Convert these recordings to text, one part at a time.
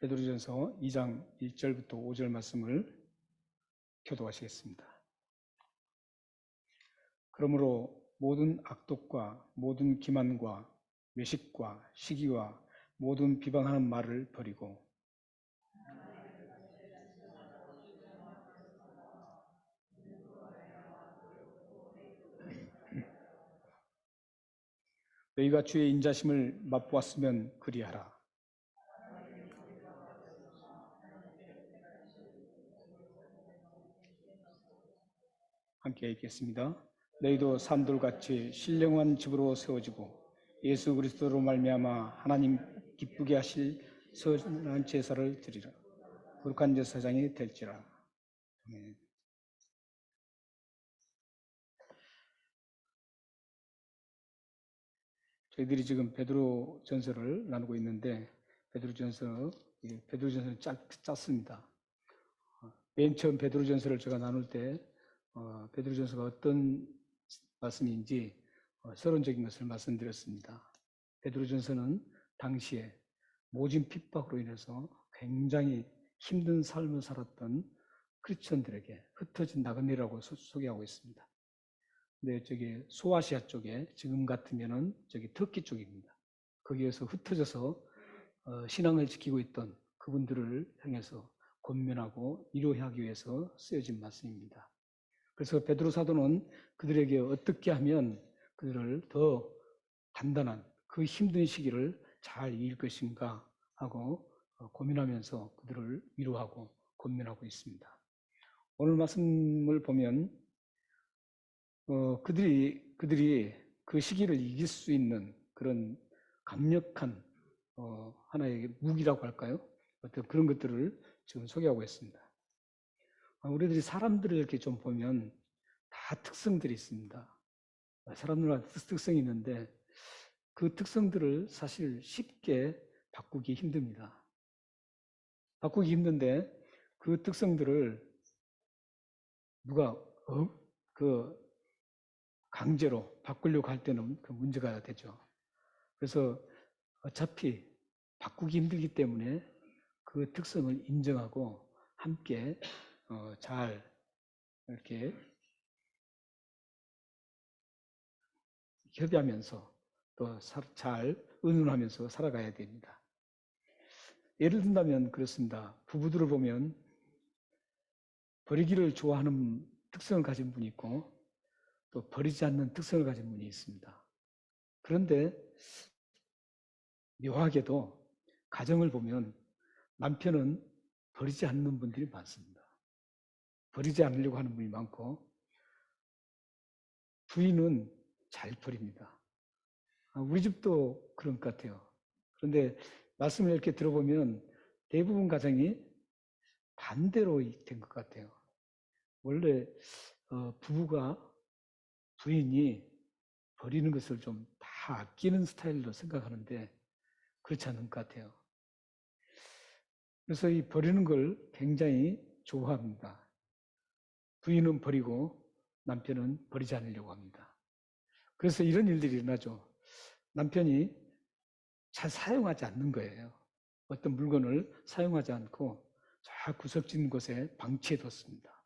베드로전서 2장 1절부터 5절 말씀을 교도하시겠습니다. 그러므로 모든 악독과 모든 기만과 외식과 시기와 모든 비방하는 말을 버리고 너희가 주의 인자심을 맛보았으면 그리하라. 함께 읽겠습니다. 너희도 산돌같이 신령한 집으로 세워지고 예수 그리스도로 말미암아 하나님 기쁘게 하실 선한 제사를 드리라. 거룩한 제사장이 될지라. 아멘. 저희들이 지금 베드로전서를 나누고 있는데 베드로전서는 짧습니다. 맨 처음 베드로전서를 제가 나눌 때 베드로전서가 어떤 말씀인지 서론적인 것을 말씀드렸습니다. 베드로전서는 당시에 모진 핍박으로 인해서 굉장히 힘든 삶을 살았던 크리스천들에게 흩어진 나그네라고 소개하고 있습니다. 근데 저기 소아시아 쪽에 지금 같으면은 저기 터키 쪽입니다. 거기에서 흩어져서 신앙을 지키고 있던 그분들을 향해서 권면하고 위로하기 위해서 쓰여진 말씀입니다. 그래서 베드로 사도는 그들에게 어떻게 하면 그들을 더 단단한 그 힘든 시기를 잘 이길 것인가 하고 고민하면서 그들을 위로하고 권면하고 있습니다. 오늘 말씀을 보면 그들이 그 시기를 이길 수 있는 그런 강력한 하나의 무기라고 할까요? 어떤 그런 것들을 지금 소개하고 있습니다. 우리들이 사람들을 이렇게 좀 보면 다 특성들이 있습니다. 사람들마다 특성이 있는데 그 특성들을 사실 쉽게 바꾸기 힘듭니다. 바꾸기 힘든데 그 특성들을 누가 강제로 바꾸려고 할 때는 그 문제가 되죠. 그래서 어차피 바꾸기 힘들기 때문에 그 특성을 인정하고 함께 잘 이렇게 협의하면서 또 잘 의논하면서 살아가야 됩니다. 예를 든다면 그렇습니다. 부부들을 보면 버리기를 좋아하는 특성을 가진 분이 있고 또 버리지 않는 특성을 가진 분이 있습니다. 그런데 묘하게도 가정을 보면 남편은 버리지 않는 분들이 많습니다. 버리지 않으려고 하는 분이 많고 부인은 잘 버립니다. 우리 집도 그런 것 같아요. 그런데 말씀을 이렇게 들어보면 대부분 가정이 반대로 된 것 같아요. 원래 부부가 부인이 버리는 것을 좀 다 아끼는 스타일로 생각하는데 그렇지 않은 것 같아요. 그래서 이 버리는 걸 굉장히 좋아합니다. 부인은 버리고 남편은 버리지 않으려고 합니다. 그래서 이런 일들이 일어나죠. 남편이 잘 사용하지 않는 거예요. 어떤 물건을 사용하지 않고 저 구석진 곳에 방치해뒀습니다.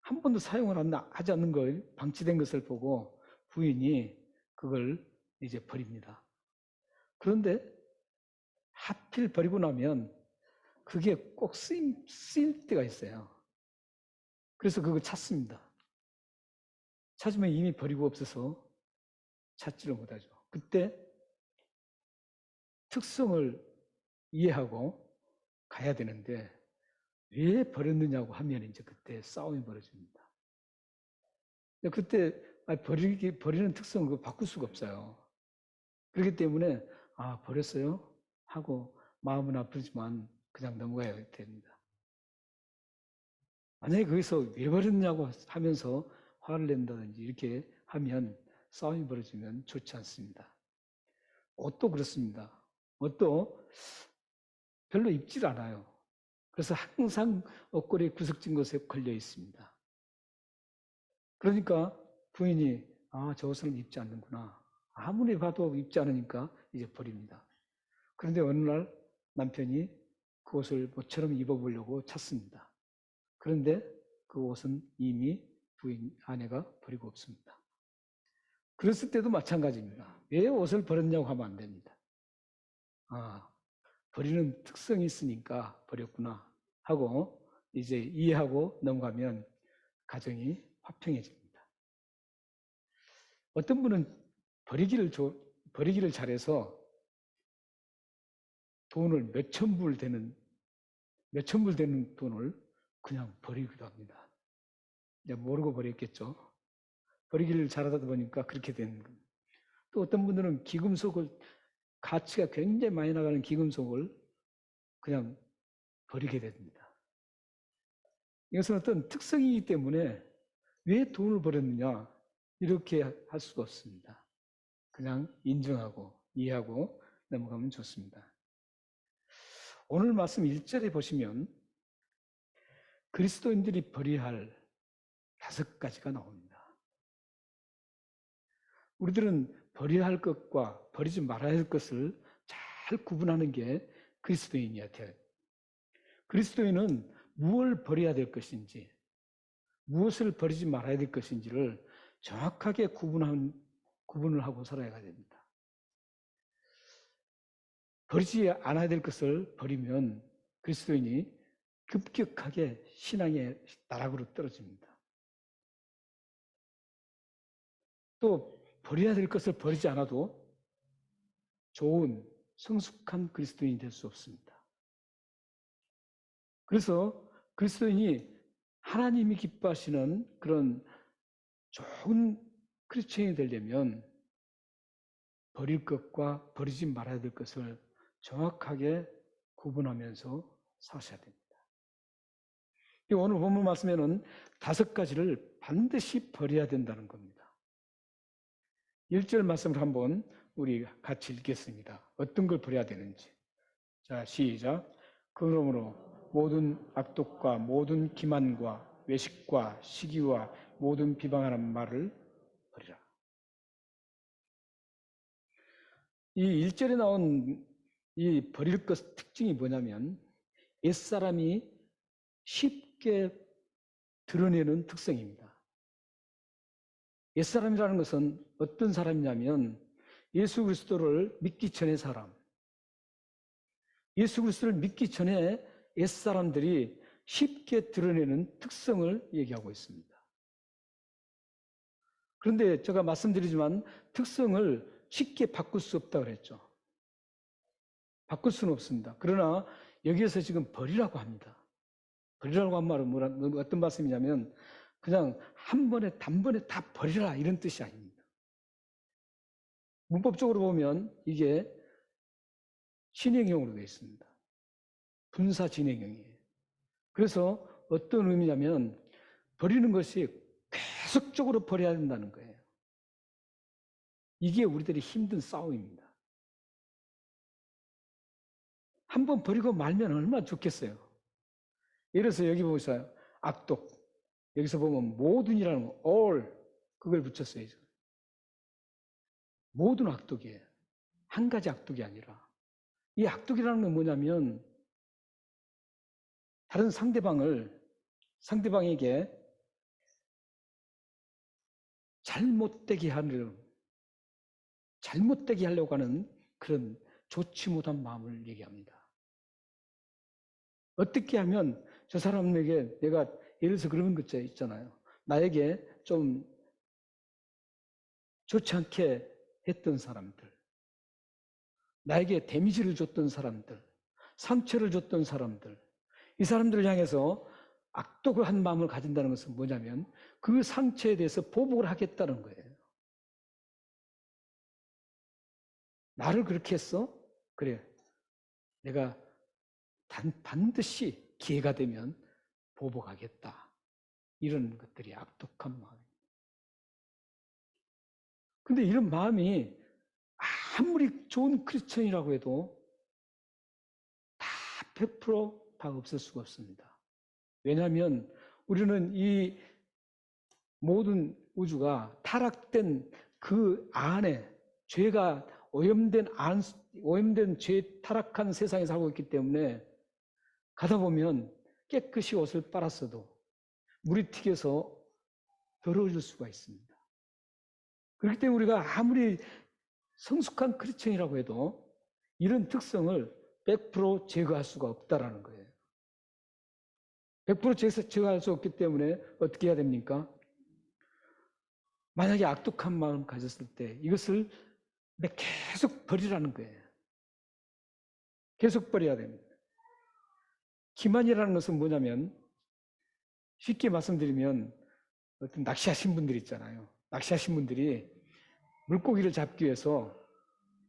한 번도 사용을 하지 않는 걸 방치된 것을 보고 부인이 그걸 이제 버립니다. 그런데 하필 버리고 나면 그게 꼭 쓰일 때가 있어요. 그래서 그걸 찾습니다. 찾으면 이미 버리고 없어서 찾지를 못하죠. 그때 특성을 이해하고 가야 되는데 왜 버렸느냐고 하면 이제 그때 싸움이 벌어집니다. 그때 버리는 특성을 바꿀 수가 없어요. 그렇기 때문에 버렸어요 하고 마음은 아프지만 그냥 넘어가야 됩니다. 만약에 거기서 왜 버렸냐고 하면서 화를 낸다든지 이렇게 하면 싸움이 벌어지면 좋지 않습니다. 옷도 그렇습니다. 옷도 별로 입질 않아요. 그래서 항상 옷걸이 구석진 곳에 걸려 있습니다. 그러니까 부인이 저 옷은 입지 않는구나. 아무리 봐도 입지 않으니까 이제 버립니다. 그런데 어느 날 남편이 그 옷을 모처럼 입어보려고 찾습니다. 그런데 그 옷은 이미 아내가 버리고 없습니다. 그랬을 때도 마찬가지입니다. 왜 옷을 버렸냐고 하면 안 됩니다. 버리는 특성이 있으니까 버렸구나 하고 이제 이해하고 넘어가면 가정이 화평해집니다. 어떤 분은 버리기를 잘해서 돈을 몇천 불 되는 돈을 그냥 버리기도 합니다. 이제 모르고 버렸겠죠. 버리기를 잘하다 보니까 그렇게 되는 겁니다. 또 어떤 분들은 가치가 굉장히 많이 나가는 기금속을 그냥 버리게 됩니다. 이것은 어떤 특성이기 때문에 왜 돈을 버렸느냐 이렇게 할 수가 없습니다. 그냥 인정하고 이해하고 넘어가면 좋습니다. 오늘 말씀 1절에 보시면 그리스도인들이 버려야 할 5가지가 나옵니다. 우리들은 버려야 할 것과 버리지 말아야 할 것을 잘 구분하는 게 그리스도인이어야 돼요. 그리스도인은 무엇을 버려야 될 것인지, 무엇을 버리지 말아야 될 것인지를 정확하게 구분을 하고 살아야 됩니다. 버리지 않아야 될 것을 버리면 그리스도인이 급격하게 신앙의 나락으로 떨어집니다. 또 버려야 될 것을 버리지 않아도 좋은 성숙한 그리스도인이 될 수 없습니다. 그래서 그리스도인이 하나님이 기뻐하시는 그런 좋은 크리스천이 되려면 버릴 것과 버리지 말아야 될 것을 정확하게 구분하면서 사셔야 됩니다. 오늘 본문 말씀에는 5가지를 반드시 버려야 된다는 겁니다. 1절 말씀을 한번 우리 같이 읽겠습니다. 어떤 걸 버려야 되는지. 자, 시작. 그러므로 모든 악독과 모든 기만과 외식과 시기와 모든 비방하는 말을 버리라. 이 1절에 나온 이 버릴 것 특징이 뭐냐면 옛사람이 쉽게 드러내는 특성입니다. 옛사람이라는 것은 어떤 사람이냐면 예수 그리스도를 믿기 전의 사람, 예수 그리스도를 믿기 전에 옛사람들이 쉽게 드러내는 특성을 얘기하고 있습니다. 그런데 제가 말씀드리지만 특성을 쉽게 바꿀 수 없다고 그랬죠. 바꿀 수는 없습니다. 그러나 여기에서 지금 버리라고 합니다. 버리라고 한 말은 어떤 말씀이냐면 그냥 한 번에 단번에 다 버리라 이런 뜻이 아닙니다. 문법적으로 보면 이게 진행형으로 되어 있습니다. 분사 진행형이에요. 그래서 어떤 의미냐면 버리는 것이 계속적으로 버려야 된다는 거예요. 이게 우리들이 힘든 싸움입니다. 한번 버리고 말면 얼마나 좋겠어요. 예를 들어서 여기 보세요. 악독. 여기서 보면 모든이라는 거, all 그걸 붙였어요. 모든 악독이에요. 한 가지 악독이 아니라. 이 악독이라는 건 뭐냐면 다른 상대방에게 잘못되게 하려고 하는 그런 좋지 못한 마음을 얘기합니다. 어떻게 하면 저 사람에게 내가 예를 들어서 그런 것 있잖아요. 나에게 좀 좋지 않게 했던 사람들, 나에게 데미지를 줬던 사람들, 상처를 줬던 사람들, 이 사람들을 향해서 악독을 한 마음을 가진다는 것은 뭐냐면 그 상처에 대해서 보복을 하겠다는 거예요. 나를 그렇게 했어? 그래. 내가 반드시 기회가 되면 보복하겠다. 이런 것들이 악독한 마음입니다. 근데 이런 마음이 아무리 좋은 크리스천이라고 해도 다 100% 없을 수가 없습니다. 왜냐하면 우리는 이 모든 우주가 타락된 그 안에 죄가 오염된 죄 타락한 세상에 살고 있기 때문에 가다 보면 깨끗이 옷을 빨았어도 물이 튀겨서 더러워질 수가 있습니다. 그렇기 때문에 우리가 아무리 성숙한 크리스천이라고 해도 이런 특성을 100% 제거할 수가 없다라는 거예요. 100% 제거할 수 없기 때문에 어떻게 해야 됩니까? 만약에 악독한 마음 가졌을 때 이것을 계속 버리라는 거예요. 계속 버려야 됩니다. 기만이라는 것은 뭐냐면 쉽게 말씀드리면 어떤 낚시하신 분들 있잖아요. 낚시하신 분들이 물고기를 잡기 위해서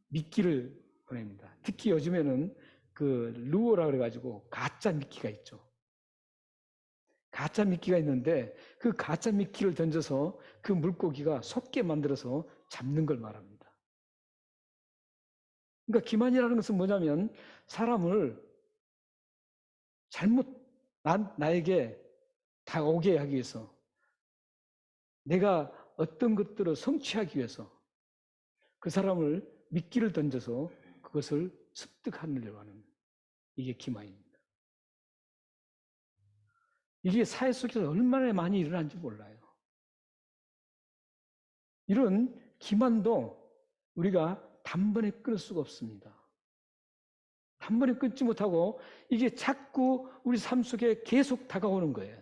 미끼를 보냅니다. 특히 요즘에는 그 루어라 그래가지고 가짜 미끼가 있죠. 가짜 미끼가 있는데 그 가짜 미끼를 던져서 그 물고기가 속게 만들어서 잡는 걸 말합니다. 그러니까 기만이라는 것은 뭐냐면 사람을 나에게 다오게 하기 위해서 내가 어떤 것들을 성취하기 위해서 그 사람을 미끼를 던져서 그것을 습득하려고 하는 이게 기만입니다. 이게 사회 속에서 얼마나 많이 일어나는지 몰라요. 이런 기만도 우리가 단번에 끊을 수가 없습니다. 단번에 끊지 못하고 이게 자꾸 우리 삶 속에 계속 다가오는 거예요.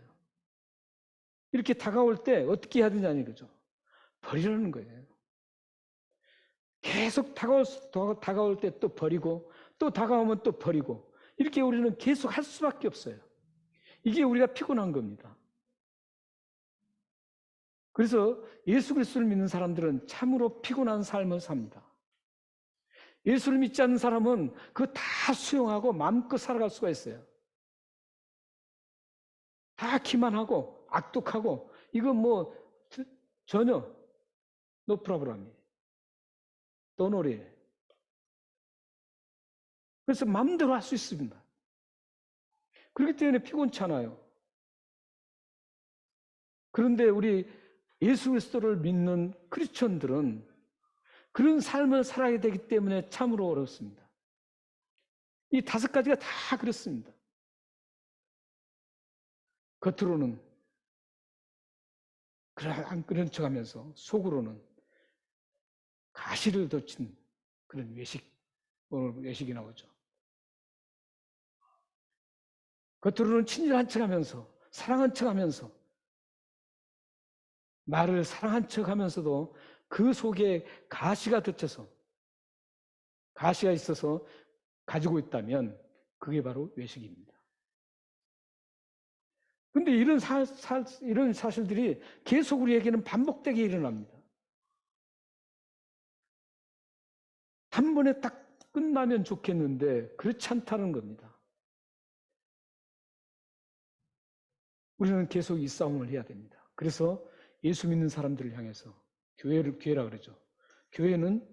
이렇게 다가올 때 어떻게 해야 되냐는 거죠. 버리라는 거예요. 계속 다가올 때 또 버리고 또 다가오면 또 버리고 이렇게 우리는 계속 할 수밖에 없어요. 이게 우리가 피곤한 겁니다. 그래서 예수 그리스도를 믿는 사람들은 참으로 피곤한 삶을 삽니다. 예수를 믿지 않는 사람은 그거 다 수용하고 마음껏 살아갈 수가 있어요. 다 기만하고 악독하고 이거 뭐 전혀 no problem이에요. Don't worry. 그래서 마음대로 할 수 있습니다. 그렇기 때문에 피곤찮아요. 그런데 우리 예수 그리스도를 믿는 크리스천들은 그런 삶을 살아야 되기 때문에 참으로 어렵습니다. 이 5가지가 다 그렇습니다. 겉으로는 그런 척하면서 속으로는 가시를 덧친 그런 오늘 외식이 나오죠. 겉으로는 친절한 척하면서 사랑한 척하면서 나를 사랑한 척하면서도 그 속에 가시가 덧쳐서 가시가 있어서 가지고 있다면 그게 바로 외식입니다. 그런데 이런 사실들이 계속 우리에게는 반복되게 일어납니다. 한 번에 딱 끝나면 좋겠는데 그렇지 않다는 겁니다. 우리는 계속 이 싸움을 해야 됩니다. 그래서 예수 믿는 사람들을 향해서 교회라 그러죠. 교회는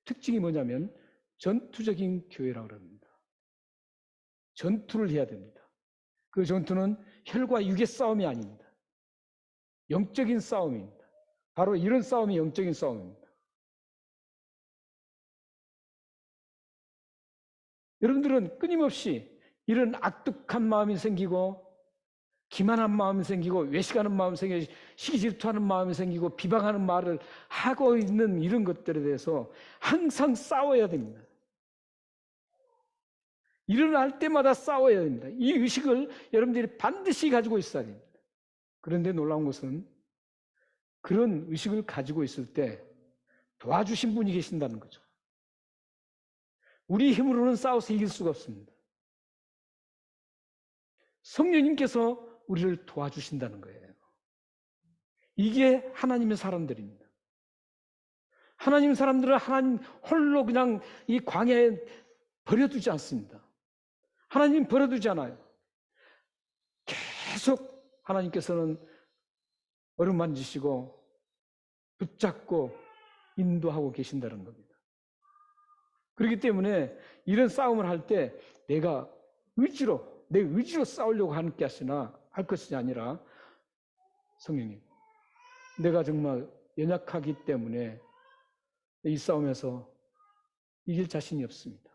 특징이 뭐냐면 전투적인 교회라고 그럽니다. 전투를 해야 됩니다. 그 전투는 혈과 육의 싸움이 아닙니다. 영적인 싸움입니다. 바로 이런 싸움이 영적인 싸움입니다. 여러분들은 끊임없이 이런 악독한 마음이 생기고 기만한 마음이 생기고 외식하는 마음이 생기고 시기질투하는 마음이 생기고 비방하는 말을 하고 있는 이런 것들에 대해서 항상 싸워야 됩니다. 일어날 때마다 싸워야 됩니다. 이 의식을 여러분들이 반드시 가지고 있어야 됩니다. 그런데 놀라운 것은 그런 의식을 가지고 있을 때 도와주신 분이 계신다는 거죠. 우리 힘으로는 싸워서 이길 수가 없습니다. 성령님께서 우리를 도와주신다는 거예요. 이게 하나님의 사람들입니다. 하나님의 사람들은 하나님 홀로 그냥 이 광야에 버려두지 않습니다. 하나님 버려두지 않아요. 계속 하나님께서는 어루만지시고 붙잡고 인도하고 계신다는 겁니다. 그렇기 때문에 이런 싸움을 할 때 내가 내 의지로 싸우려고 할 것이 아니라 성령님, 내가 정말 연약하기 때문에 이 싸움에서 이길 자신이 없습니다.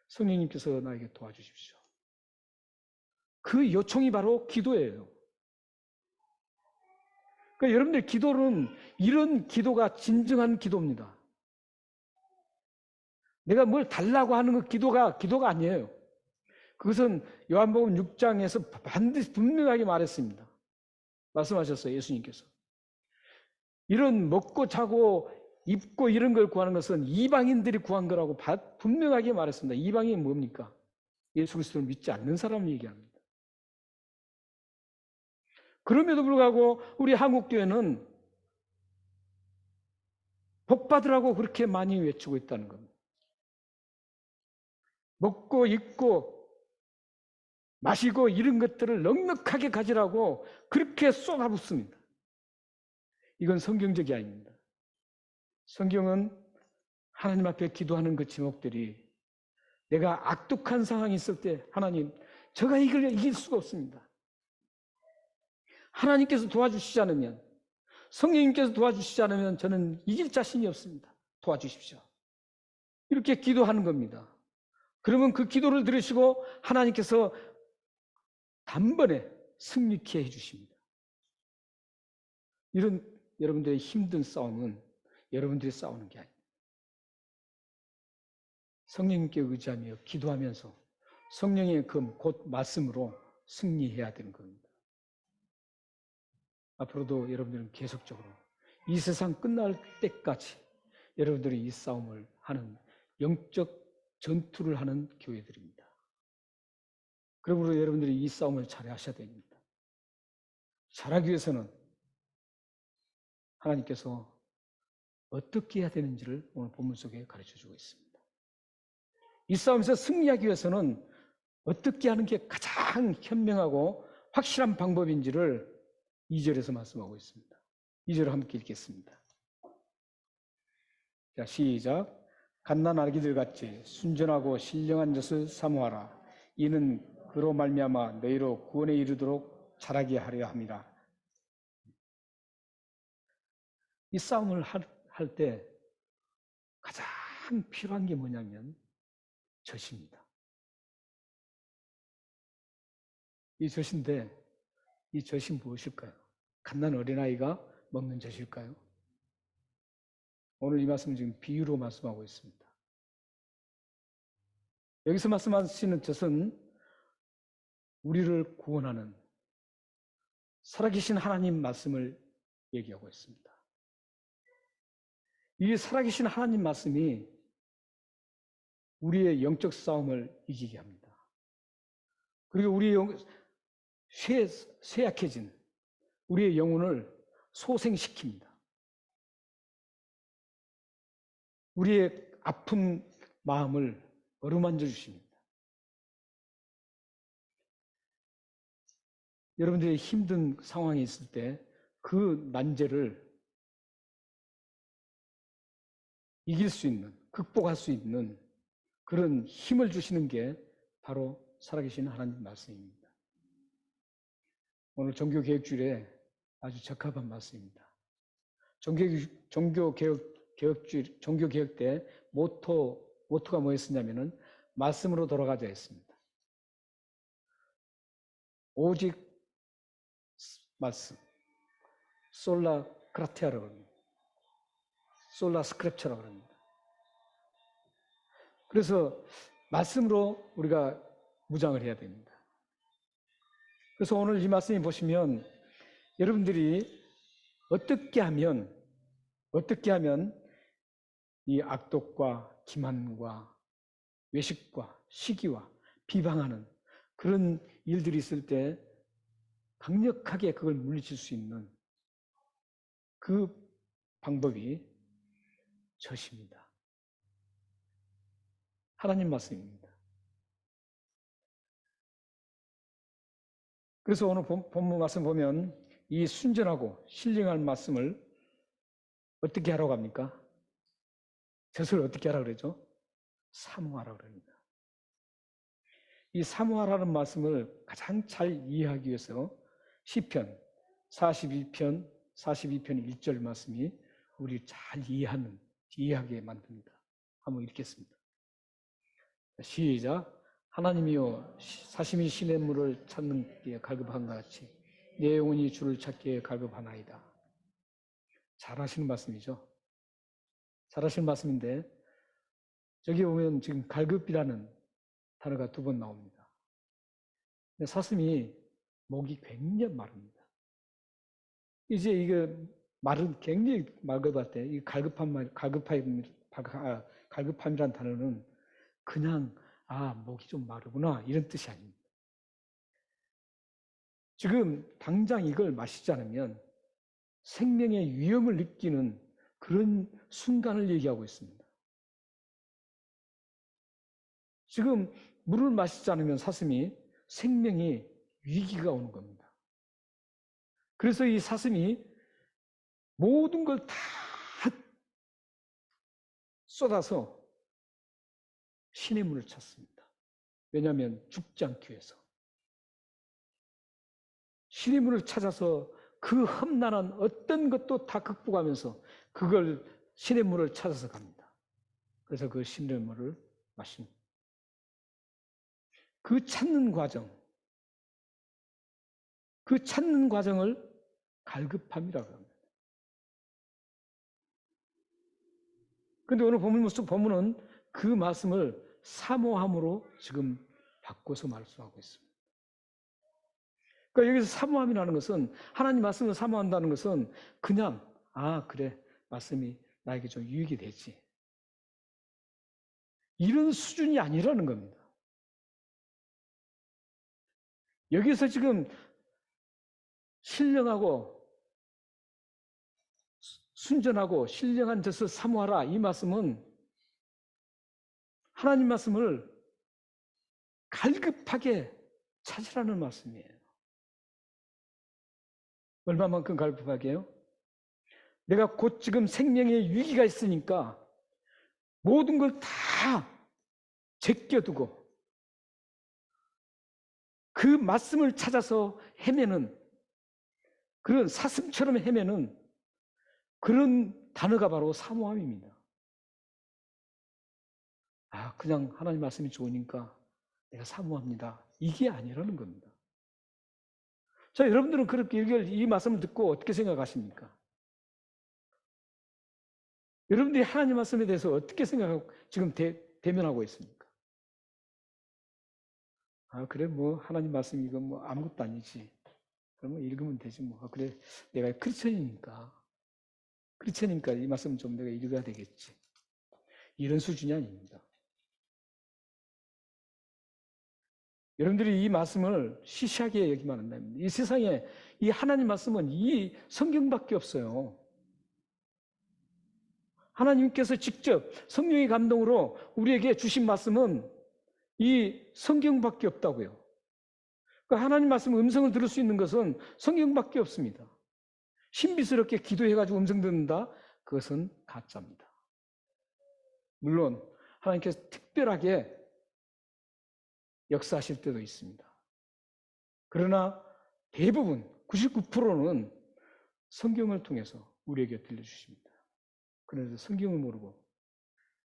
성령님께서 나에게 도와주십시오. 그 요청이 바로 기도예요. 그러니까 여러분들 기도는 이런 기도가 진정한 기도입니다. 내가 뭘 달라고 하는 그 기도가 아니에요. 그것은 요한복음 6장에서 반드시 분명하게 말했습니다. 말씀하셨어요, 예수님께서. 이런 먹고 자고 입고 이런 걸 구하는 것은 이방인들이 구한 거라고 분명하게 말했습니다. 이방인이 뭡니까? 예수 그리스도를 믿지 않는 사람을 얘기합니다. 그럼에도 불구하고 우리 한국교회는 복받으라고 그렇게 많이 외치고 있다는 겁니다. 먹고 입고 마시고 이런 것들을 넉넉하게 가지라고 그렇게 쏟아붓습니다. 이건 성경적이 아닙니다. 성경은 하나님 앞에 기도하는 그 제목들이 내가 악독한 상황이 있을 때 하나님, 제가 이길 수가 없습니다. 하나님께서 도와주시지 않으면, 성령님께서 도와주시지 않으면 저는 이길 자신이 없습니다. 도와주십시오. 이렇게 기도하는 겁니다. 그러면 그 기도를 들으시고 하나님께서 단번에 승리케 해주십니다. 이런 여러분들의 힘든 싸움은 여러분들이 싸우는 게 아닙니다. 성령님께 의지하며 기도하면서 성령의 그 곧 말씀으로 승리해야 되는 겁니다. 앞으로도 여러분들은 계속적으로 이 세상 끝날 때까지 여러분들이 이 싸움을 하는 영적 전투를 하는 교회들입니다. 그러므로 여러분들이 이 싸움을 잘하셔야 됩니다. 잘하기 위해서는 하나님께서 어떻게 해야 되는지를 오늘 본문 속에 가르쳐주고 있습니다. 이 싸움에서 승리하기 위해서는 어떻게 하는 게 가장 현명하고 확실한 방법인지를 2절에서 말씀하고 있습니다. 2절을 함께 읽겠습니다. 자, 시작. 갓난 아기들 같이 순전하고 신령한 젖을 사모하라. 이는 그로 말미암아 너희로 구원에 이르도록 자라게 하려 함이라. 이 싸움을 할 때 가장 필요한 게 뭐냐면 젖입니다. 이 젖인데 이 젖이 무엇일까요? 갓난 어린아이가 먹는 젖일까요? 오늘 이 말씀은 지금 비유로 말씀하고 있습니다. 여기서 말씀하시는 젖은 우리를 구원하는 살아계신 하나님 말씀을 얘기하고 있습니다. 이 살아계신 하나님 말씀이 우리의 영적 싸움을 이기게 합니다. 그리고 우리의 쇠약해진 우리의 영혼을 소생시킵니다. 우리의 아픈 마음을 어루만져 주십니다. 여러분들의 힘든 상황이 있을 때 그 난제를 이길 수 있는, 극복할 수 있는 그런 힘을 주시는 게 바로 살아계신 하나님 말씀입니다. 오늘 종교개혁주일에 아주 적합한 말씀입니다. 종교개혁 때 모토가 뭐였었냐면은 말씀으로 돌아가자 했습니다. 오직 말씀. 솔라 그라티아라고 합니다. 솔라 스크립처라고 합니다. 그래서 말씀으로 우리가 무장을 해야 됩니다. 그래서 오늘 이 말씀을 보시면 여러분들이 어떻게 하면 이 악독과 기만과 외식과 시기와 비방하는 그런 일들이 있을 때 강력하게 그걸 물리칠 수 있는 그 방법이 젖입니다. 하나님 말씀입니다. 그래서 오늘 본문 말씀 보면 이 순전하고 신령한 말씀을 어떻게 하라고 합니까? 젖을 어떻게 하라고 그러죠? 사모하라고 그럽니다. 이 사모하라는 말씀을 가장 잘 이해하기 위해서 시편 42편 1절 말씀이 우리 잘 이해하게 만듭니다. 한번 읽겠습니다. 시작. 하나님이여 사심이 시냇물을 찾는 게 갈급한 것 같이 내 영혼이 주를 찾기에 갈급하나이다. 잘하시는 말씀이죠. 잘하시는 말씀인데 저기 보면 지금 갈급이라는 단어가 2번 나옵니다. 사슴이 목이 굉장히 마릅니다. 이제 이게 말은 굉장히 말급할 때 이 갈급함이라는 단어는 그냥 목이 좀 마르구나 이런 뜻이 아닙니다. 지금 당장 이걸 마시지 않으면 생명의 위험을 느끼는 그런 순간을 얘기하고 있습니다. 지금 물을 마시지 않으면 사슴이 생명의 위기가 오는 겁니다. 그래서 이 사슴이 모든 걸 다 쏟아서 신의 물을 찾습니다. 왜냐하면 죽지 않기 위해서. 신의 물을 찾아서 그 험난한 어떤 것도 다 극복하면서 그걸 신의 물을 찾아서 갑니다. 그래서 그 신의 물을 마십니다. 그 찾는 과정을 갈급함이라고 합니다. 그런데 오늘 본문은 그 말씀을 사모함으로 지금 바꿔서 말씀하고 있습니다. 그러니까 여기서 사모함이라는 것은 하나님 말씀을 사모한다는 것은 그냥 그래 말씀이 나에게 좀 유익이 되지 이런 수준이 아니라는 겁니다. 여기서 지금 신령하고 순전하고 신령한 젖을 사모하라 이 말씀은 하나님 말씀을 갈급하게 찾으라는 말씀이에요. 얼마만큼 갈급하게요? 내가 곧 지금 생명의 위기가 있으니까 모든 걸 다 제껴두고 그 말씀을 찾아서 헤매는 그런 사슴처럼 헤매는 그런 단어가 바로 사모함입니다. 그냥 하나님 말씀이 좋으니까 내가 사모합니다. 이게 아니라는 겁니다. 자, 여러분들은 그렇게 이 말씀을 듣고 어떻게 생각하십니까? 여러분들이 하나님 말씀에 대해서 어떻게 생각하고 지금 대면하고 있습니까? 그래 하나님 말씀 이거 아무것도 아니지. 그러면 읽으면 되지 그래 내가 크리스천이니까 이 말씀 좀 내가 읽어야 되겠지. 이런 수준이 아닙니다. 여러분들이 이 말씀을 시시하게 여기면 안 됩니다. 이 세상에 이 하나님 말씀은 이 성경밖에 없어요. 하나님께서 직접 성령의 감동으로 우리에게 주신 말씀은 이 성경밖에 없다고요. 그러니까 하나님 말씀 음성을 들을 수 있는 것은 성경밖에 없습니다. 신비스럽게 기도해가지고 음성 듣는다? 그것은 가짜입니다. 물론 하나님께서 특별하게 역사하실 때도 있습니다. 그러나 대부분 99%는 성경을 통해서 우리에게 들려주십니다. 그런데 성경을 모르고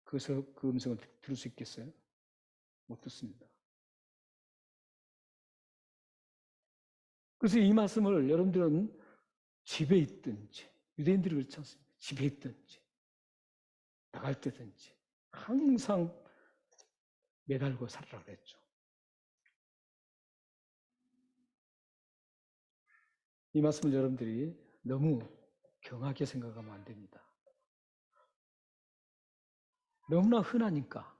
그 음성을 들을 수 있겠어요? 못 듣습니다. 그래서 이 말씀을 여러분들은 집에 있든지 유대인들이 그렇지 않습니까? 집에 있든지 나갈 때든지 항상 매달고 살으라고 그랬죠. 이 말씀을 여러분들이 너무 경하게 생각하면 안 됩니다. 너무나 흔하니까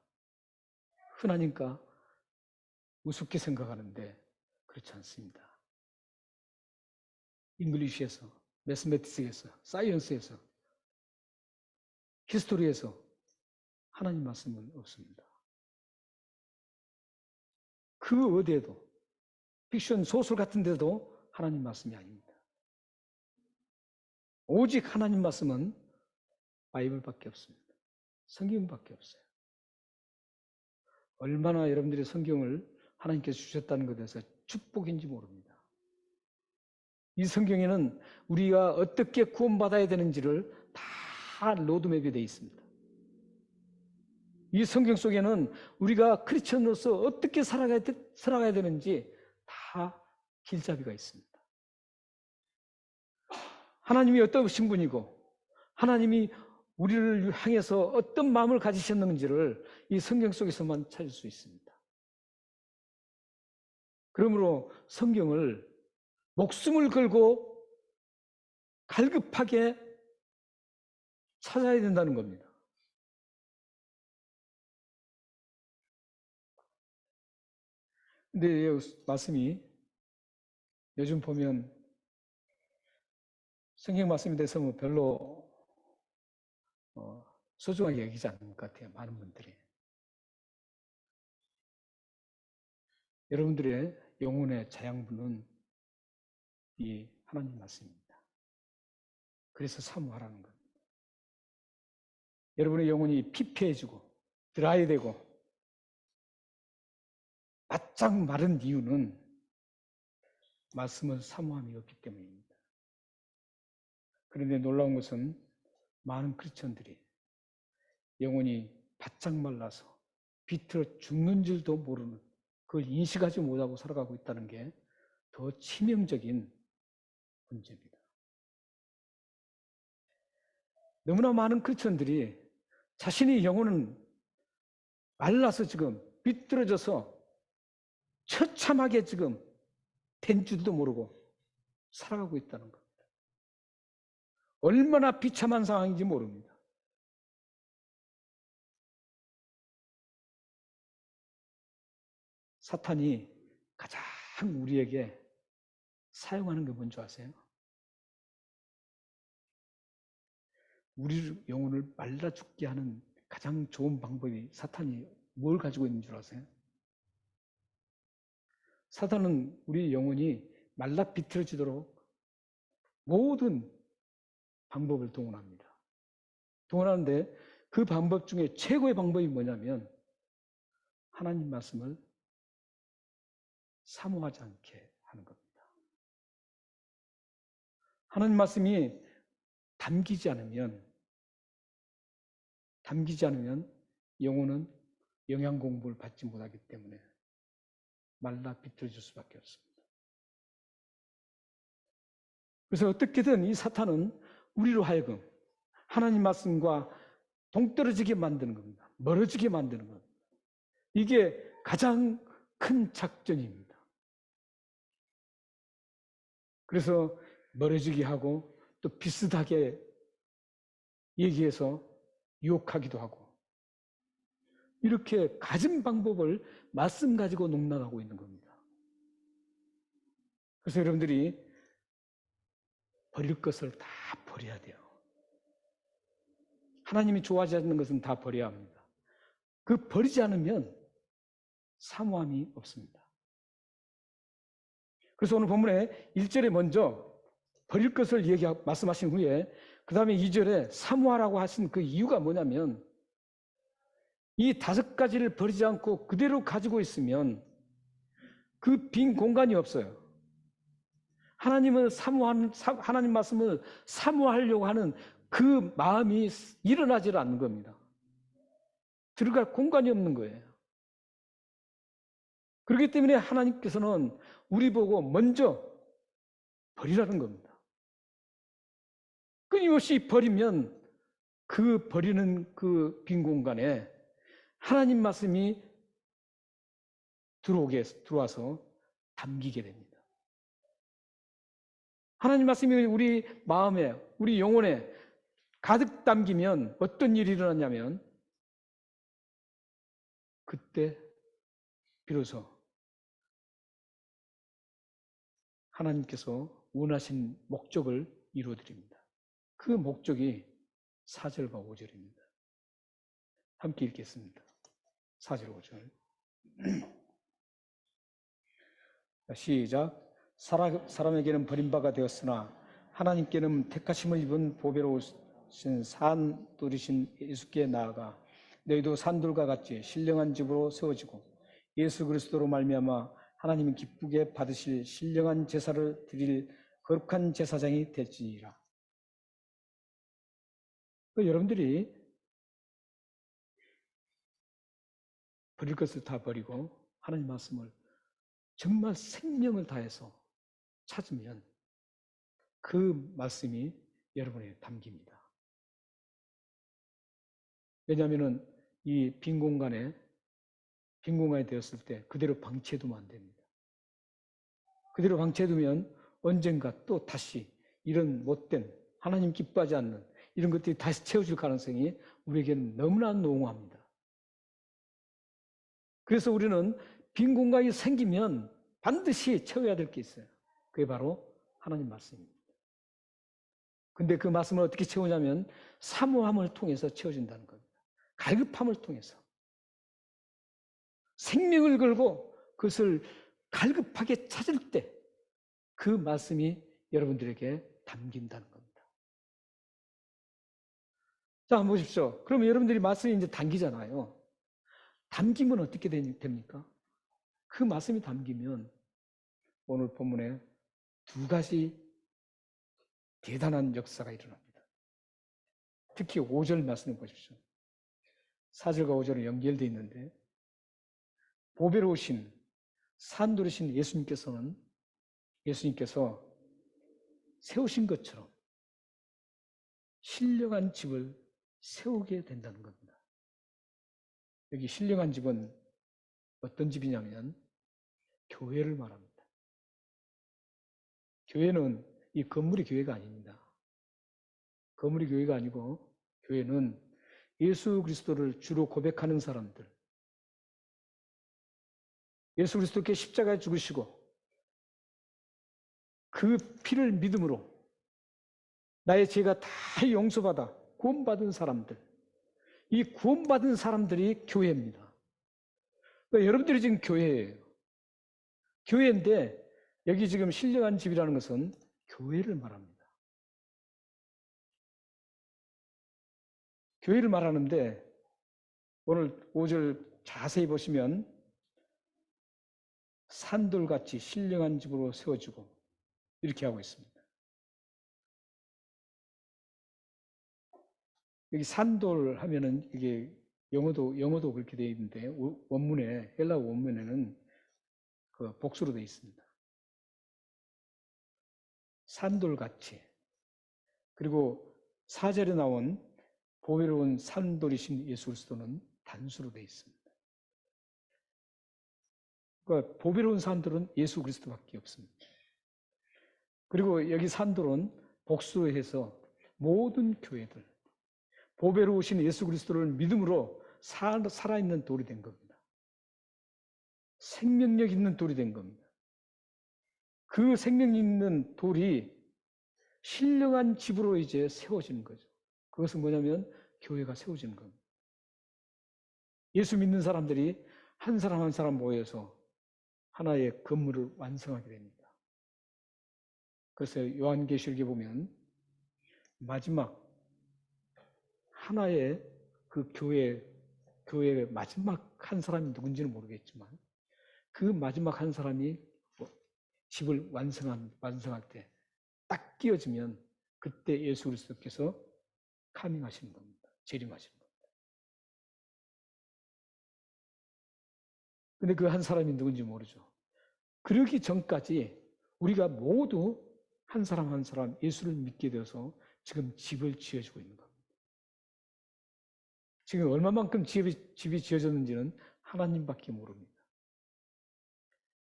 우습게 생각하는데 그렇지 않습니다. 잉글리시에서, 매스매티스에서, 사이언스에서, 히스토리에서 하나님 말씀은 없습니다. 그 어디에도 픽션 소설 같은 데도 하나님 말씀이 아닙니다. 오직 하나님 말씀은 바이블밖에 없습니다. 성경밖에 없어요. 얼마나 여러분들이 성경을 하나님께서 주셨다는 것에 대해서 축복인지 모릅니다. 이 성경에는 우리가 어떻게 구원받아야 되는지를 다 다 로드맵이 되어 있습니다. 이 성경 속에는 우리가 크리스천으로서 어떻게 살아가야 되는지 다 길잡이가 있습니다. 하나님이 어떠신 분이고 하나님이 우리를 향해서 어떤 마음을 가지셨는지를 이 성경 속에서만 찾을 수 있습니다. 그러므로 성경을 목숨을 걸고 갈급하게 찾아야 된다는 겁니다. 근데 말씀이 요즘 보면 성경 말씀에 대해서 뭐 별로 소중하게 여기지 않는 것 같아요. 많은 분들이. 여러분들의 영혼의 자양분은 이 하나님 말씀입니다. 그래서 사모하라는 겁니다. 여러분의 영혼이 피폐해지고 드라이되고 바짝 마른 이유는 말씀을 사모함이 없기 때문입니다. 그런데 놀라운 것은 많은 크리스천들이 영혼이 바짝 말라서 비틀어 죽는 줄도 모르는, 그걸 인식하지 못하고 살아가고 있다는 게 더 치명적인 문제입니다. 너무나 많은 크리스천들이 자신의 영혼은 말라서 지금 비뚤어져서 처참하게 지금 된 줄도 모르고 살아가고 있다는 겁니다. 얼마나 비참한 상황인지 모릅니다. 사탄이 가장 우리에게 사용하는 게 뭔지 아세요? 우리 영혼을 말라 죽게 하는 가장 좋은 방법이, 사탄이 뭘 가지고 있는 줄 아세요? 사탄은 우리 영혼이 말라 비틀어지도록 모든 방법을 동원합니다. 동원하는데 그 방법 중에 최고의 방법이 뭐냐면 하나님 말씀을 사모하지 않게 하는 겁니다. 하나님 말씀이 담기지 않으면 영혼은 영양 공부를 받지 못하기 때문에 말라 비틀어질 수밖에 없습니다. 그래서 어떻게든 이 사탄은 우리로 하여금 하나님 말씀과 동떨어지게 만드는 겁니다. 멀어지게 만드는 겁니다. 이게 가장 큰 작전입니다. 그래서 멀어지게 하고 또 비슷하게 얘기해서 유혹하기도 하고, 이렇게 가진 방법을 말씀 가지고 농락하고 있는 겁니다. 그래서 여러분들이 버릴 것을 다 버려야 돼요. 하나님이 좋아하지 않는 것은 다 버려야 합니다. 그 버리지 않으면 사모함이 없습니다. 그래서 오늘 본문에 1절에 먼저 버릴 것을 말씀하신 후에 그 다음에 2절에 사모하라고 하신 그 이유가 뭐냐면, 이 5가지를 버리지 않고 그대로 가지고 있으면 그 빈 공간이 없어요. 하나님 말씀을 사모하려고 하는 그 마음이 일어나지 않는 겁니다. 들어갈 공간이 없는 거예요. 그렇기 때문에 하나님께서는 우리 보고 먼저 버리라는 겁니다. 끊임없이 버리면 그 버리는 그 빈 공간에 하나님 말씀이 들어와서 담기게 됩니다. 하나님 말씀이 우리 마음에, 우리 영혼에 가득 담기면 어떤 일이 일어나냐면, 그때 비로소 하나님께서 원하신 목적을 이루어드립니다. 그 목적이 4절과 5절입니다. 함께 읽겠습니다. 4절, 5절. 시작. 사람에게는 버림바가 되었으나 하나님께는 택하심을 입은 보배로우신 산돌이신 예수께 나아가 너희도 산돌과 같이 신령한 집으로 세워지고 예수 그리스도로 말미암아 하나님이 기쁘게 받으실 신령한 제사를 드릴 거룩한 제사장이 될지니라. 여러분들이 버릴 것을 다 버리고 하나님 말씀을 정말 생명을 다해서 찾으면 그 말씀이 여러분에 담깁니다. 왜냐하면 이 빈 공간에 되었을 때 그대로 방치해두면 안 됩니다. 그대로 방치해두면 언젠가 또 다시 이런 못된 하나님 기뻐하지 않는 이런 것들이 다시 채워질 가능성이 우리에게는 너무나 농후합니다. 그래서 우리는 빈 공간이 생기면 반드시 채워야 될 게 있어요. 그게 바로 하나님 말씀입니다. 근데 그 말씀을 어떻게 채우냐면 사모함을 통해서 채워진다는 겁니다. 갈급함을 통해서. 생명을 걸고 그것을 갈급하게 찾을 때 그 말씀이 여러분들에게 담긴다는 겁니다. 자, 한번 보십시오. 그러면 여러분들이 말씀이 이제 담기잖아요. 담기면 어떻게 됩니까? 그 말씀이 담기면 오늘 본문에 두 가지 대단한 역사가 일어납니다. 특히 5절 말씀을 보십시오. 4절과 5절은 연결되어 있는데 보배로우신 산돌이신 예수님께서 세우신 것처럼 신령한 집을 세우게 된다는 겁니다. 여기 신령한 집은 어떤 집이냐면 교회를 말합니다. 교회는 이 건물이 교회가 아닙니다. 건물이 교회가 아니고 교회는 예수 그리스도를 주로 고백하는 사람들, 예수 그리스도께 십자가에 죽으시고 그 피를 믿음으로 나의 죄가 다 용서받아 구원받은 사람들, 이 구원받은 사람들이 교회입니다. 그러니까 여러분들이 지금 교회예요. 교회인데 여기 지금 신령한 집이라는 것은 교회를 말합니다. 교회를 말하는데 오늘 5절 자세히 보시면 산돌같이 신령한 집으로 세워지고 이렇게 하고 있습니다. 여기 산돌 하면은 이게 영어도 그렇게 되어 있는데 원문에 헬라어 원문에는 그 복수로 되어 있습니다. 산돌같이. 그리고 4절에 나온 보배로운 산돌이신 예수 그리스도는 단수로 되어 있습니다. 그러니까 보배로운 산돌은 예수 그리스도밖에 없습니다. 그리고 여기 산돌은 복수로 해서 모든 교회들, 보배로우신 예수 그리스도를 믿음으로 살아있는 돌이 된 겁니다. 생명력 있는 돌이 된 겁니다. 그 생명 있는 돌이 신령한 집으로 이제 세워지는 거죠. 그것은 뭐냐면 교회가 세워지는 겁니다. 예수 믿는 사람들이 한 사람 한 사람 모여서 하나의 건물을 완성하게 됩니다. 그래서 요한계시록에 보면 마지막 하나의 그 교회의 마지막 한 사람이 누군지는 모르겠지만 그 마지막 한 사람이 집을 완성할 때 딱 끼워지면 그때 예수 그리스도께서 카밍하시는 겁니다. 재림하시는 겁니다. 근데 그 한 사람이 누군지 모르죠. 그러기 전까지 우리가 모두 한 사람 한 사람 예수를 믿게 되어서 지금 집을 지어주고 있는 겁니다. 지금 얼마만큼 집이 지어졌는지는 하나님밖에 모릅니다.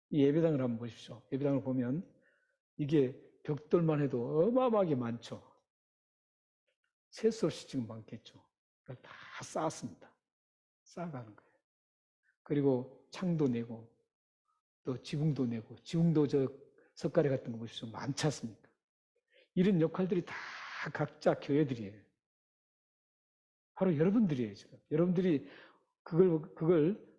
이 예배당을 한번 보십시오. 예배당을 보면 이게 벽돌만 해도 어마어마하게 많죠. 셀 수 없이 지금 많겠죠. 그걸 다 쌓았습니다. 쌓아가는 거예요. 그리고 창도 내고 또 지붕도 내고 지붕도 저 석가래 같은 거 보십시오. 많지 않습니까? 이런 역할들이 다 각자 교회들이에요. 바로 여러분들이에요, 지금. 여러분들이 그걸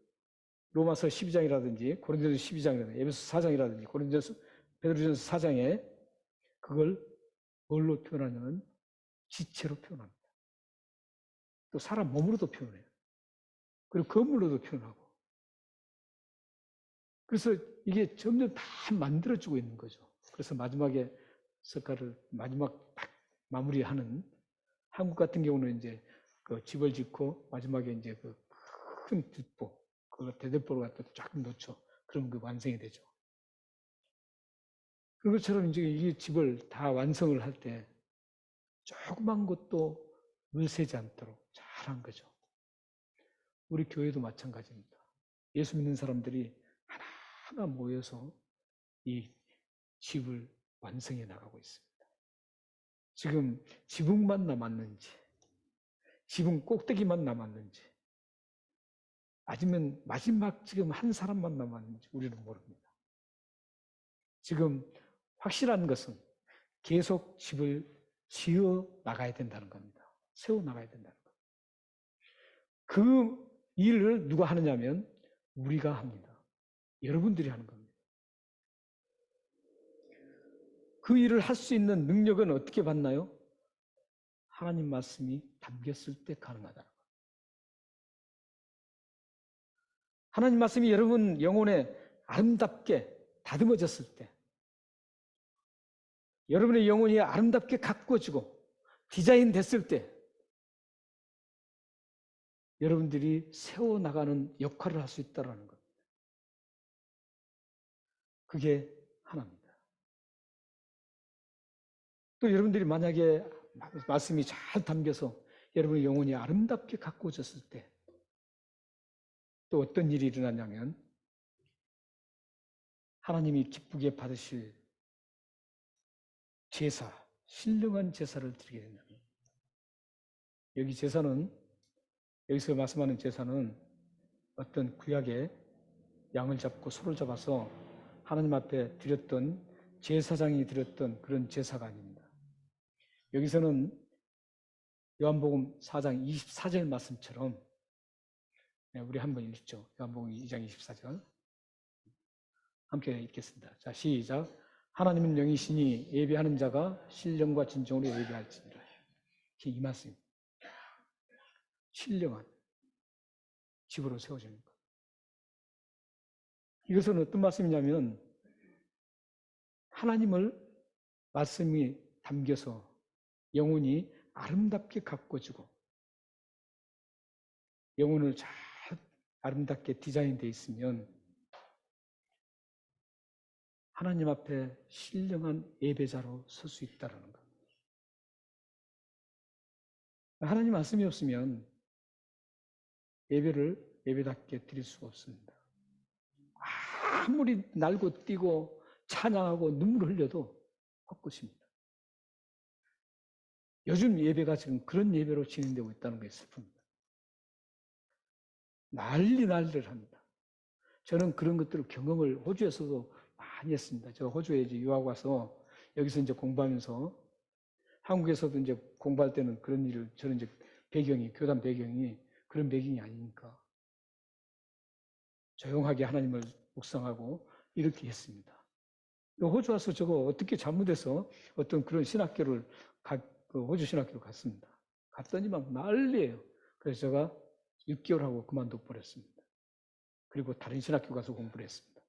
로마서 12장이라든지 고린도서 12장이라든지 에베소 4장이라든지 고린도서 베드로전서 4장에 그걸 뭘로 표현하냐면 지체로 표현합니다. 또 사람 몸으로도 표현해요. 그리고 건물로도 표현하고. 그래서 이게 점점 다 만들어지고 있는 거죠. 그래서 마지막에 석가를 마지막 딱 마무리하는 한국 같은 경우는 이제 그 집을 짓고 마지막에 이제 그 큰 뒷보, 그 대대보를 갖다 쫙 놓죠. 그럼 그 완성이 되죠. 그것처럼 이제 이 집을 다 완성을 할 때 조그만 것도 물 새지 않도록 잘한 거죠. 우리 교회도 마찬가지입니다. 예수 믿는 사람들이 하나하나 모여서 이 집을 완성해 나가고 있습니다. 지금 지붕만 남았는지, 지붕 꼭대기만 남았는지, 아니면 마지막 지금 한 사람만 남았는지 우리는 모릅니다. 지금 확실한 것은 계속 집을 지어 나가야 된다는 겁니다. 세워 나가야 된다는 겁니다. 그 일을 누가 하느냐면 우리가 합니다. 여러분들이 하는 겁니다. 그 일을 할 수 있는 능력은 어떻게 받나요? 하나님 말씀이 담겼을 때 가능하다는 겁니다. 하나님 말씀이 여러분 영혼에 아름답게 다듬어졌을 때, 여러분의 영혼이 아름답게 가꾸어지고 디자인 됐을 때 여러분들이 세워나가는 역할을 할 수 있다는 것. 그게 하나입니다. 또 여러분들이 만약에 말씀이 잘 담겨서 여러분의 영혼이 아름답게 가꾸어졌을 때 또 어떤 일이 일어나냐면 하나님이 기쁘게 받으실 제사, 신령한 제사를 드리게 된다. 여기 제사는, 여기서 말씀하는 제사는 어떤 구약의 양을 잡고 소를 잡아서 하나님 앞에 드렸던 제사장이 드렸던 그런 제사가 아닙니다. 여기서는 요한복음 4장 24절 말씀처럼 우리 한번 읽죠. 요한복음 2장 24절 함께 읽겠습니다. 자, 시작. 하나님은 영이시니 예배하는 자가 신령과 진정으로 예배할지니라. 이 말씀. 신령한 집으로 세워지는 것. 이것은 어떤 말씀이냐면 하나님을 말씀이 담겨서 영혼이 아름답게 가꿔지고 영혼을 잘 아름답게 디자인되어 있으면 하나님 앞에 신령한 예배자로 설 수 있다는 것. 하나님 말씀이 없으면 예배를 예배답게 드릴 수가 없습니다. 아무리 날고 뛰고 찬양하고 눈물을 흘려도 헛것입니다. 요즘 예배가 지금 그런 예배로 진행되고 있다는 게 슬픕니다. 난리를 합니다. 저는 그런 것들을 경험을 호주에서도 많이 했습니다. 제가 호주에 이제 유학 와서 여기서 이제 공부하면서 한국에서도 이제 공부할 때는 그런 일을 저는 이제 배경이, 교단 배경이 그런 배경이 아니니까 조용하게 하나님을 묵상하고 이렇게 했습니다. 호주 와서 저거 어떻게 잘못해서 어떤 그런 신학교를 호주 신학교를 갔습니다. 갔더니 막 난리예요. 그래서 제가 6개월 하고 그만둬 버렸습니다. 그리고 다른 신학교 가서 공부를 했습니다.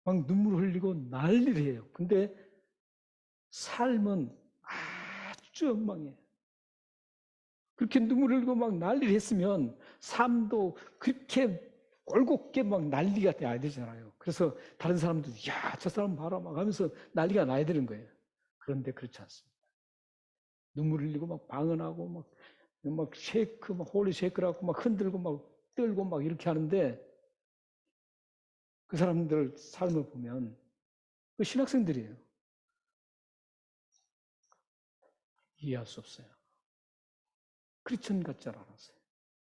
막 눈물을 흘리고 난리를 해요. 근데 삶은 아주 엉망이에요. 그렇게 눈물을 흘리고 막 난리를 했으면 삶도 그렇게 올곧게 막 난리가 돼야 되잖아요. 그래서 다른 사람들, 야, 저 사람 봐라 막 하면서 난리가 나야 되는 거예요. 그런데 그렇지 않습니다. 눈물 흘리고 막 방언하고 막 쉐이크, 막 홀리 쉐이크라고 막 흔들고 막 떨고 막 이렇게 하는데 그 사람들 삶을 보면 그 신학생들이에요. 이해할 수 없어요. 크리스천 같지 않았어요.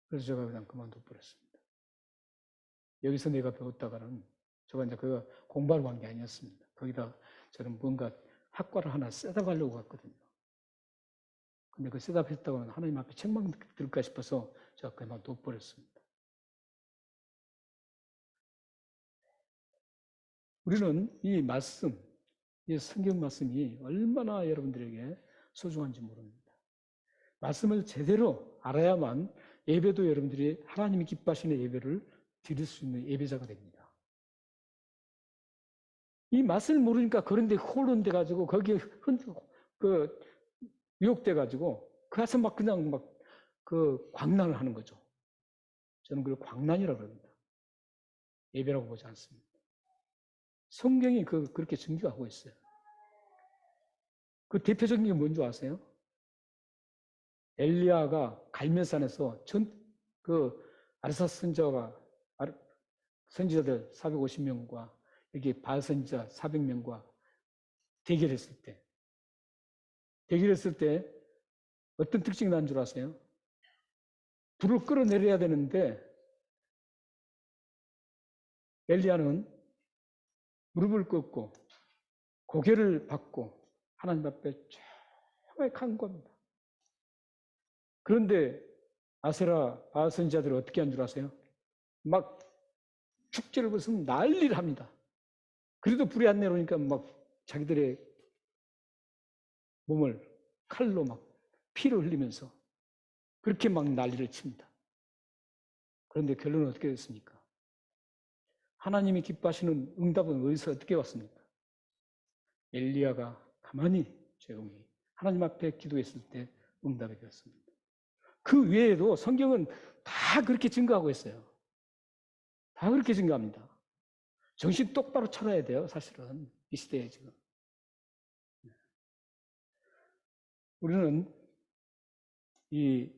그래서 제가 그냥 그만둬 버렸습니다. 여기서 내가 배웠다가는 제가 이제 그거 공부하러 간 게 아니었습니다. 거기다 저는 뭔가 학과를 하나 세다 가려고 갔거든요. 근데 그 세다 했다고는 하나님 앞에 책망 들을까 싶어서 제가 그만둬 버렸습니다. 우리는 이 말씀, 이 성경 말씀이 얼마나 여러분들에게 소중한지 모릅니다. 말씀을 제대로 알아야만 예배도 여러분들이 하나님이 기뻐하시는 예배를 드릴 수 있는 예배자가 됩니다. 이 맛을 모르니까 그런데 혼돈돼 가지고 거기에 그 유혹돼 가지고 가서 막 그냥 막 그 광란을 하는 거죠. 저는 그걸 광란이라고 합니다. 예배라고 보지 않습니다. 성경이 그렇게 증거하고 있어요. 그 대표적인 게 뭔지 아세요? 엘리야가 갈멜산에서 아르사 선지자들 450명과 여기 바알 선지자 400명과 대결했을 때 어떤 특징이 난 줄 아세요? 불을 끌어내려야 되는데 엘리야는 무릎을 꿇고 고개를 받고 하나님 앞에 정말 간구합니다. 그런데 아세라 바알 선지자들이 어떻게 한 줄 아세요? 막 축제를 벌이면 난리를 합니다. 그래도 불이 안 내려오니까 막 자기들의 몸을 칼로 막 피를 흘리면서 그렇게 막 난리를 칩니다. 그런데 결론은 어떻게 됐습니까? 하나님이 기뻐하시는 응답은 어디서 어떻게 왔습니까? 엘리야가 가만히 조용히 하나님 앞에 기도했을 때 응답이 되었습니다. 그 외에도 성경은 다 그렇게 증거하고 있어요. 다 그렇게 증거합니다. 정신 똑바로 차려야 돼요, 사실은. 이 시대에 지금. 우리는 이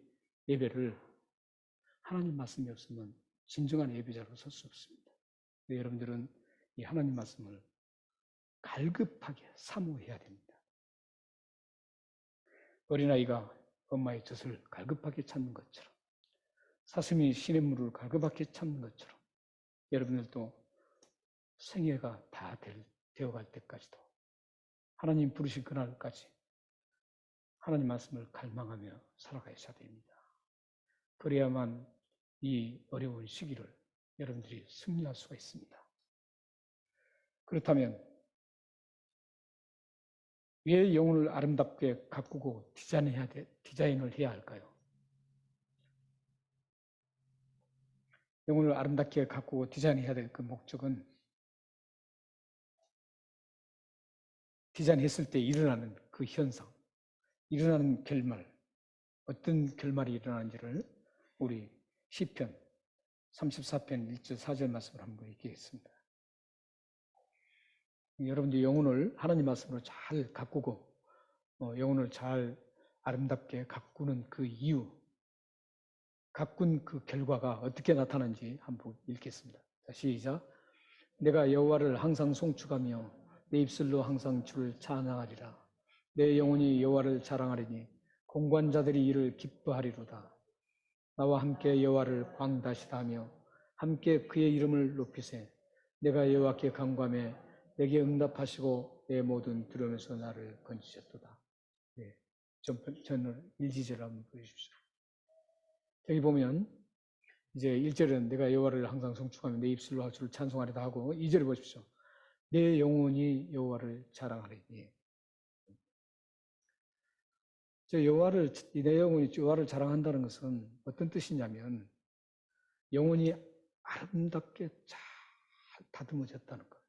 예배를 하나님 말씀이 없으면 진정한 예배자로 설 수 없습니다. 여러분들은 이 하나님 말씀을 갈급하게 사모해야 됩니다. 어린아이가 엄마의 젖을 갈급하게 찾는 것처럼 사슴이 시냇물을 갈급하게 찾는 것처럼 여러분들도 생애가 다 되어갈 때까지도 하나님 부르신 그날까지 하나님 말씀을 갈망하며 살아가셔야 됩니다. 그래야만 이 어려운 시기를 여러분들이 승리할 수가 있습니다. 그렇다면 왜 영혼을 아름답게 가꾸고 디자인을 해야 할까요? 영혼을 아름답게 가꾸고 디자인해야 될 그 목적은 디자인했을 때 일어나는 그 현상, 일어나는 결말, 어떤 결말이 일어나는지를 우리 시편 34편 1절 4절 말씀을 한번 얘기했습니다. 여러분들 영혼을 하나님 말씀으로 잘 가꾸고 영혼을 잘 아름답게 가꾸는 그 이유, 가꾼 그 결과가 어떻게 나타나는지 한번 읽겠습니다. 자, 시작. 내가 여호와를 항상 송축하며 내 입술로 항상 주를 찬양하리라. 내 영혼이 여호와를 자랑하리니 공관자들이 이를 기뻐하리로다. 나와 함께 여호와를 광다시하며 함께 그의 이름을 높이세. 내가 여호와께 간구하며 내게 응답하시고 내 모든 두려움에서 나를 건지셨도다. 네, 저는 1지절 한번 보여주십시오. 여기 보면 이제 1절은 내가 여호와를 항상 송축하며 내 입술로 주를 찬송하리다 하고 2절을 보십시오. 내 영혼이 여호와를 자랑하리니. 내 영혼이 여호와를 자랑한다는 것은 어떤 뜻이냐면 영혼이 아름답게 잘 다듬어졌다는 거예요.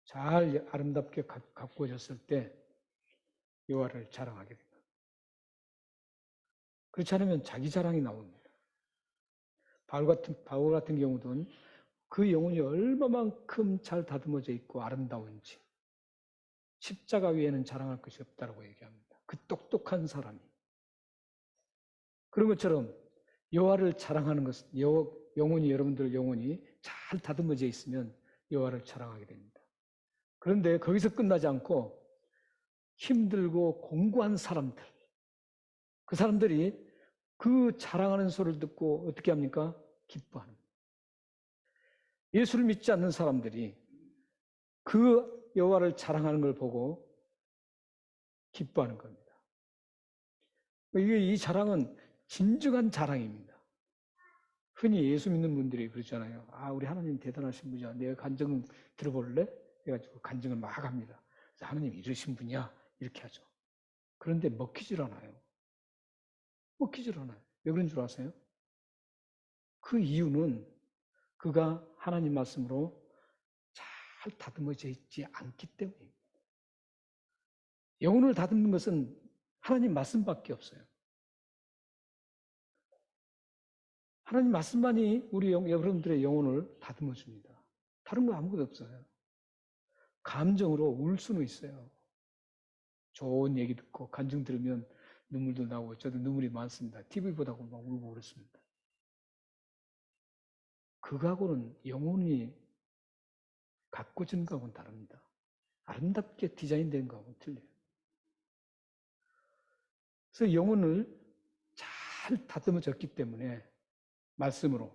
잘 아름답게 가꾸어졌을 때 여호와를 자랑하게 됩니다. 그렇지 않으면 자기 자랑이 나옵니다. 바울 같은 경우는 그 영혼이 얼마만큼 잘 다듬어져 있고 아름다운지 십자가 위에는 자랑할 것이 없다고 얘기합니다. 그 똑똑한 사람이. 그런 것처럼 여호와를 자랑하는 것은 여러분들 영혼이 잘 다듬어져 있으면 여호와를 자랑하게 됩니다. 그런데 거기서 끝나지 않고 힘들고 공고한 사람들, 그 사람들이 그 자랑하는 소리를 듣고 어떻게 합니까? 기뻐하는 거예요. 예수를 믿지 않는 사람들이 그 여호와를 자랑하는 걸 보고 기뻐하는 겁니다. 이 자랑은 진정한 자랑입니다. 흔히 예수 믿는 분들이 그러잖아요. 아, 우리 하나님 대단하신 분이야. 내가 간증 들어볼래? 해가지고 간증을 막 합니다. 하나님 이러신 분이야. 이렇게 하죠. 그런데 먹히질 않아요. 먹히질 않아요. 왜 그런 줄 아세요? 그 이유는 그가 하나님 말씀으로 잘 다듬어져 있지 않기 때문입니다. 영혼을 다듬는 것은 하나님 말씀밖에 없어요. 하나님 말씀만이 우리 여러분들의 영혼을 다듬어 줍니다. 다른 거 아무것도 없어요. 감정으로 울 수는 있어요. 좋은 얘기 듣고 간증 들으면 눈물도 나고, 저도 눈물이 많습니다. TV 보다가 막 울고 그렇습니다. 그거하고는 영혼이 가꾸어진 거하고는 다릅니다. 아름답게 디자인된 거하고는 틀려요. 그래서 영혼을 잘 다듬어졌기 때문에, 말씀으로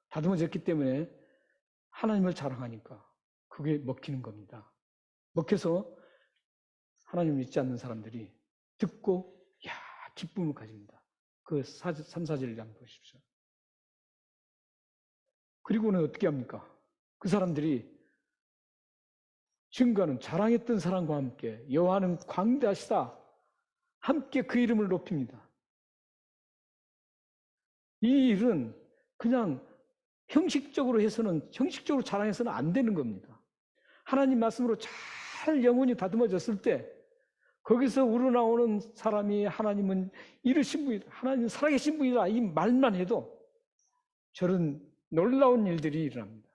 다듬어졌기 때문에 하나님을 자랑하니까 그게 먹히는 겁니다. 먹혀서 하나님을 믿지 않는 사람들이 듣고 기쁨을 가집니다. 그 3, 4절을 한번 보십시오. 그리고는 어떻게 합니까? 그 사람들이 증거하는, 자랑했던 사람과 함께 여호와는 광대하시다, 함께 그 이름을 높입니다. 이 일은 그냥 형식적으로 해서는, 형식적으로 자랑해서는 안 되는 겁니다. 하나님 말씀으로 잘 영혼이 다듬어졌을 때 거기서 우러나오는 사람이 하나님은 이르신 분이다, 하나님은 살아계신 분이다, 이 말만 해도 저런 놀라운 일들이 일어납니다.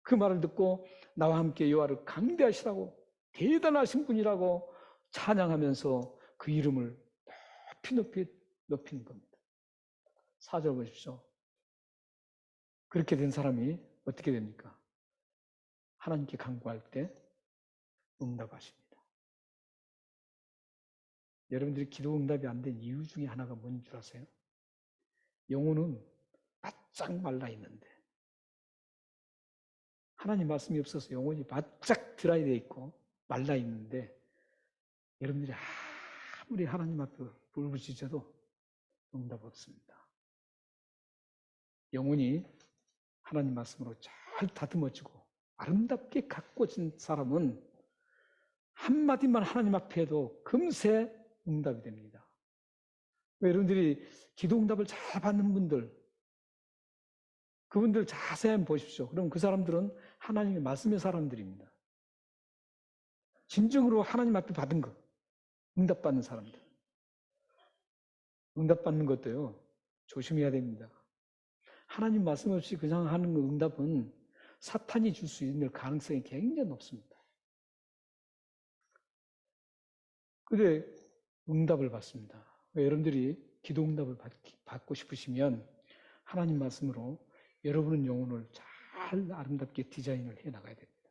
그 말을 듣고 나와 함께 여호와를 강대하시라고, 대단하신 분이라고 찬양하면서 그 이름을 높이 높이는 겁니다. 4절 보십시오. 그렇게 된 사람이 어떻게 됩니까? 하나님께 간구할 때 응답하십니다. 여러분들이 기도 응답이 안 된 이유 중에 하나가 뭔 줄 아세요? 영혼은 바짝 말라 있는데, 하나님 말씀이 없어서 영혼이 바짝 드라이 되어 있고 말라 있는데, 여러분들이 아무리 하나님 앞에 울부짖어도 응답 없습니다. 영혼이 하나님 말씀으로 잘 다듬어지고 아름답게 가꾸어진 사람은 한마디만 하나님 앞에 해도 금세 응답이 됩니다. 여러분들이 기도 응답을 잘 받는 분들, 그분들 자세히 한번 보십시오. 그럼 그 사람들은 하나님의 말씀의 사람들입니다. 진정으로 하나님 앞에 받은 것, 응답받는 사람들. 응답받는 것도요, 조심해야 됩니다. 하나님 말씀 없이 그냥 하는 응답은 사탄이 줄 수 있는 가능성이 굉장히 높습니다. 근데 응답을 받습니다. 여러분들이 기도 응답을 받고 싶으시면 하나님 말씀으로 여러분의 영혼을 잘 아름답게 디자인을 해 나가야 됩니다.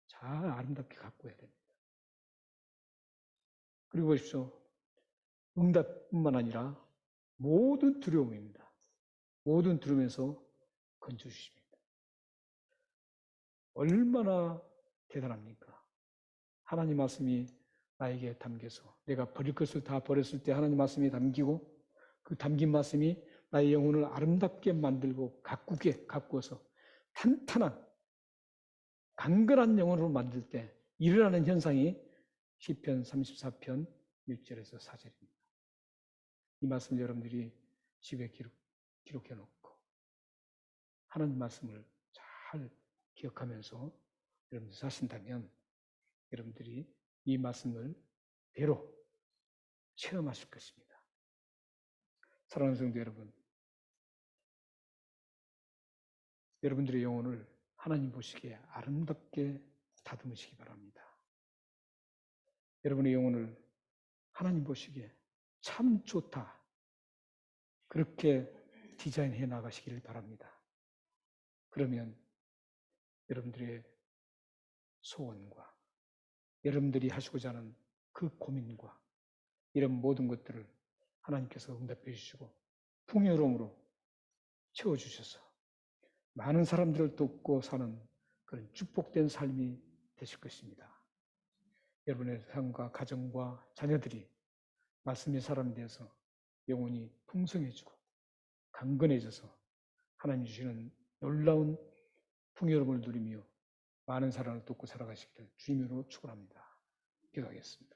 잘 아름답게 가꿔야 됩니다. 그리고 보십시오. 응답뿐만 아니라 모든 두려움입니다. 모든 두려움에서 건져주십니다. 얼마나 대단합니까? 하나님 말씀이 나에게 담겨서 내가 버릴 것을 다 버렸을 때 하나님 말씀이 담기고, 그 담긴 말씀이 나의 영혼을 아름답게 만들고 가꾸어서 탄탄한 강건한 영혼으로 만들 때 일어나는 현상이 시편 34편 1절에서 4절입니다. 이 말씀 여러분들이 집에 기록해 놓고 하나님 말씀을 잘 기억하면서 여러분들 사신다면 여러분들이 이 말씀을 대로 체험하실 것입니다. 사랑하는 성도 여러분, 여러분들의 영혼을 하나님 보시기에 아름답게 다듬으시기 바랍니다. 여러분의 영혼을 하나님 보시기에 참 좋다, 그렇게 디자인해 나가시기를 바랍니다. 그러면 여러분들의 소원과 여러분들이 하시고자 하는 그 고민과 이런 모든 것들을 하나님께서 응답해 주시고 풍요로움으로 채워주셔서 많은 사람들을 돕고 사는 그런 축복된 삶이 되실 것입니다. 여러분의 삶과 가정과 자녀들이 말씀의 사람이 되어서 영혼이 풍성해지고 강건해져서 하나님 주시는 놀라운 풍요로움을 누리며 많은 사람을 돕고 살아가시기를 주님으로 축원합니다. 기도하겠습니다.